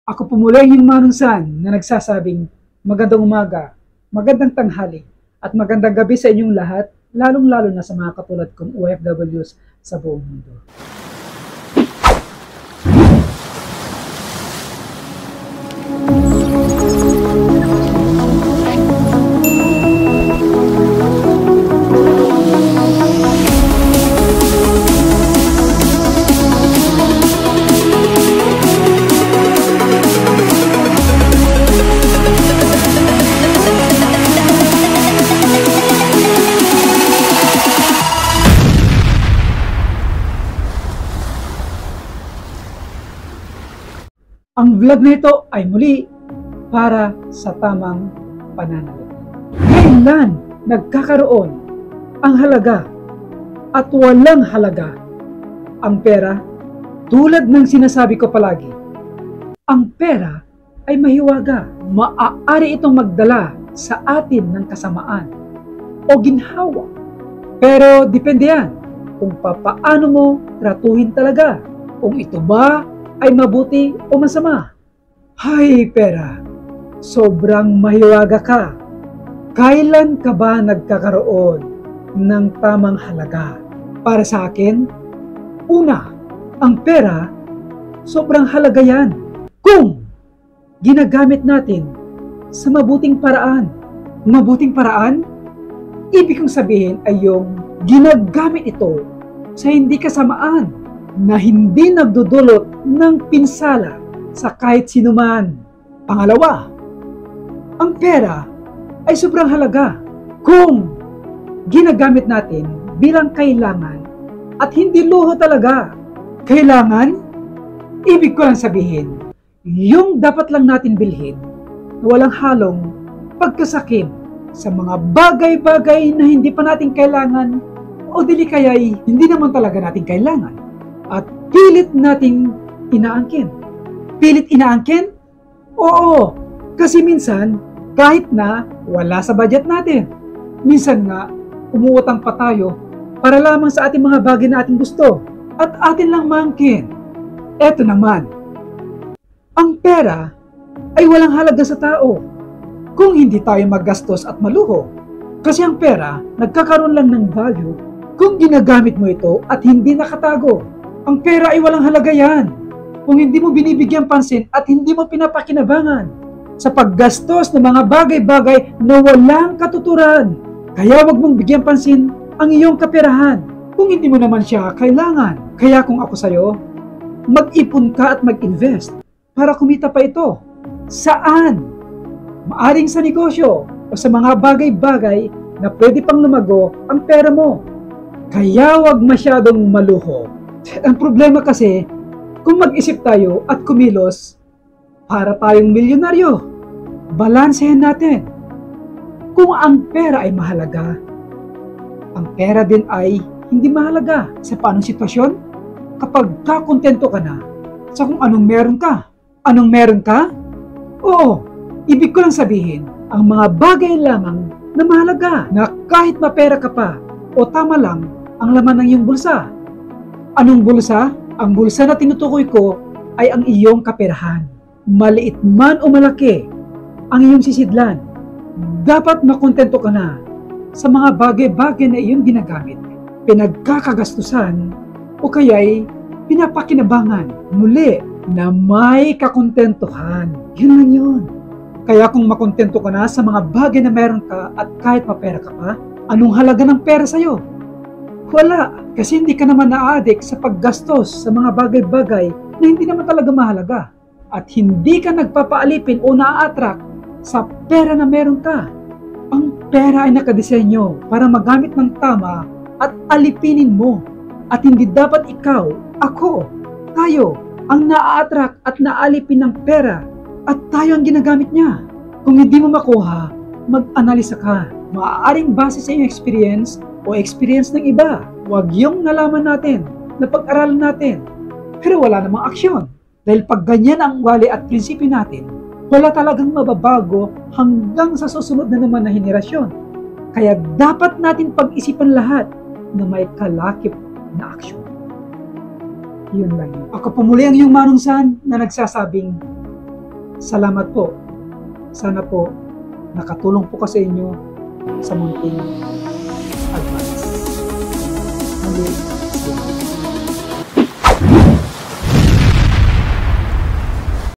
Ako po muli yung Manong na nagsasabing magandang umaga, magandang tanghali, at magandang gabi sa inyong lahat, lalong-lalo na sa mga katulad kong OFWs sa buong mundo. Ang vlog na ito ay muli para sa tamang pananalapi. Kailan nagkakaroon ang halaga at walang halaga ang pera? Tulad ng sinasabi ko palagi, ang pera ay mahiwaga. Maaari itong magdala sa atin ng kasamaan o ginhawa. Pero depende yan kung papaano mo tratuhin talaga. Kung ito ba ay mabuti o masama. Hay pera, sobrang mahiwaga ka. Kailan ka ba nagkakaroon ng tamang halaga? Para sa akin, una, ang pera, sobrang halaga yan kung ginagamit natin sa mabuting paraan. Mabuting paraan? Ibig kong sabihin ay yung ginagamit ito sa hindi kasamaan na hindi nagdudulot ng pinsala sa kahit sino man. Pangalawa, ang pera ay sobrang halaga kung ginagamit natin bilang kailangan at hindi luho talaga. Kailangan, ibig ko lang sabihin, yung dapat lang natin bilhin na walang halong pagkasakim sa mga bagay-bagay na hindi pa natin kailangan o dili kaya'y hindi naman talaga natin kailangan. At pilit nating inaangkin. Pilit inaangkin? Oo, kasi minsan, kahit na wala sa budget natin. Minsan nga, umuutang pa tayo para lamang sa ating mga bagay na ating gusto at atin lang mangkin. Eto naman, ang pera ay walang halaga sa tao kung hindi tayo maggastos at maluho. Kasi ang pera, nagkakaroon lang ng value kung ginagamit mo ito at hindi nakatago. Ang pera ay walang halaga yan kung hindi mo binibigyan pansin at hindi mo pinapakinabangan sa paggastos ng mga bagay-bagay na walang katuturan. Kaya wag mong bigyan pansin ang iyong kaperahan kung hindi mo naman siya kailangan. Kaya kung ako sa'yo, mag-ipon ka at mag-invest para kumita pa ito. Saan? Maaring sa negosyo o sa mga bagay-bagay na pwede pang lumago ang pera mo. Kaya wag masyadong maluho. Ang problema kasi, kung mag-isip tayo at kumilos, para tayong milyonaryo, balansehin natin. Kung ang pera ay mahalaga, ang pera din ay hindi mahalaga. Sa paanong sitwasyon? Kapag kakontento ka na sa kung anong meron ka. Anong meron ka? Oo, ibig ko lang sabihin, ang mga bagay lamang na mahalaga na kahit mapera ka pa o tama lang ang laman ng iyong bulsa. Anong bulsa? Ang bulsa na tinutukoy ko ay ang iyong kaperahan. Maliit man o malaki ang iyong sisidlan. Dapat makontento ka na sa mga bagay-bagay na iyong ginagamit, pinagkakagastusan o kaya'y pinapakinabangan. Muli, na may kakontentuhan. Yun lang yun. Kaya kung makontento ka na sa mga bagay na meron ka at kahit mapera ka pa, anong halaga ng pera sa'yo? Wala, kasi hindi ka naman na-addict sa paggastos sa mga bagay-bagay na hindi naman talaga mahalaga. At hindi ka nagpapaalipin o na-attract sa pera na meron ka. Ang pera ay nakadisenyo para magamit ng tama at alipinin mo. At hindi dapat ikaw, ako, tayo, ang na-attract at naalipin ng pera at tayo ang ginagamit niya. Kung hindi mo makuha, mag-analisa ka. Maaaring base sa iyong experience o experience ng iba. Huwag yung nalaman natin, na pag-aralan natin, pero wala namang aksyon. Dahil pag ganyan ang ugali at prinsipyo natin, wala talagang mababago hanggang sa susunod na naman na henerasyon. Kaya dapat natin pag-isipan lahat na may kalakip na aksyon. Yun lang yun. Ako po muli ang iyong Manong San na nagsasabing Salamat po. Sana po nakatulong po kasi inyo sa munting advice. Muli,